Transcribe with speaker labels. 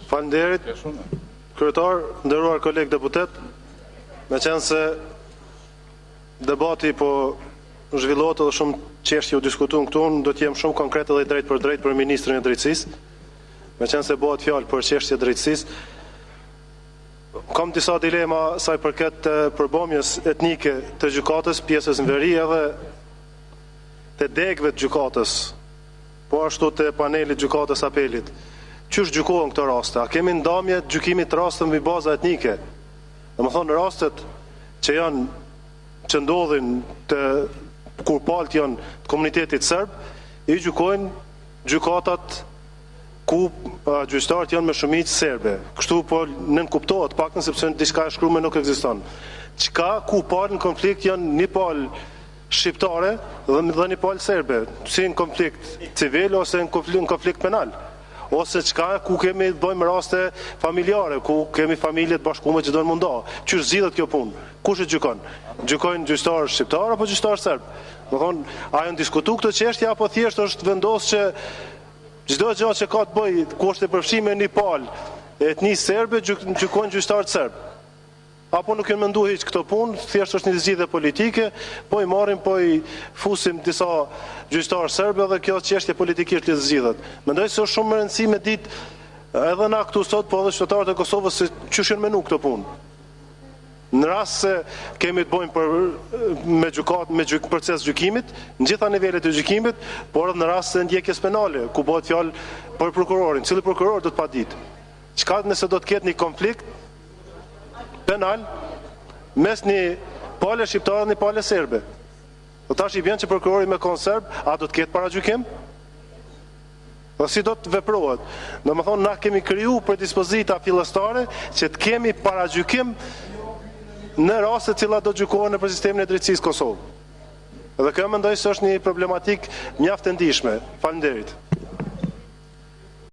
Speaker 1: Faleminderit. Kryetar, nderuar koleg deputet, me qenë se debati po zhvillohet edhe shumë çështje u diskutuan këtu, unë do të jem shumë konkret edhe drejt për drejt për ministrin e drejtësisë. Me qenë se bëhet fjalë për çështje drejtësisë, kam disa dilema sa i përket përbëmjes etnike të gjykatës, pjesës në veri edhe të degëve të gjykatës, po ashtu të panelit gjykatës apelit. Qysh gjykohen këto raste? A kemi ndamje të gjykimit të rasteve mbi baza etnike? Domethënë rastet që ndodhin kur palët janë të komunitetit serb, i gjykojnë gjykatat ku gjyqtarët janë me shumicë serbe. Kështu po nënkuptohet paktën sepse diçka e shkruar nuk ekziston. Ku palë në konflikt janë një palë shqiptare dhe një palë serbe, si në konflikt civil ose në konflikt penal. Ose ku kemi bëjmë raste familjare, ku kemi familje të bashkuara që do të mundo. Qysh zgjidhet kjo punë? Kush e gjykon? Gjykojnë gjyqtarë shqiptar apo gjyqtarë serb? Domethënë, a janë diskutuar këtë çështje apo thjesht është vendosur që çdo gjë që ka të bëjë ku është e përfshirë një palë etnisë serbe gjykojnë gjyqtarët serb? Apo nuk janë menduar hiç këtë punë, thjesht është një zgjidhje politike, po i marrim, po i fusim disa gjyqtarë serbe dhe kjo çështje politikisht le të zgjidhet. Mendoj se është shumë e rëndësishme me ditë edhe na këtu sot, po edhe qytetarët e Kosovës se çysh janë menuar këtë punë. Në rast se kemi të bëjmë me proces gjykimit, në gjitha nivelet e gjykimit, por edhe në rast se ndjekjes penale, ku bëhet fjalë për prokurorin, cili prokuror do të paditë. Çka nëse do të ketë një konflikt penal mes një palë shqiptare dhe një palë serbe? Do tash i bën që prokurori me kon serb, a do të ketë paragjykim? Po si do të veprohet? Domethënë na kemi kriju predispozita fillestare që të kemi paragjykim në raste të cilat do gjykohen nëpër sistemin e drejtësisë Kosovë. Dhe kjo mendoj se është një problematik mjaft e ndihshme. Faleminderit.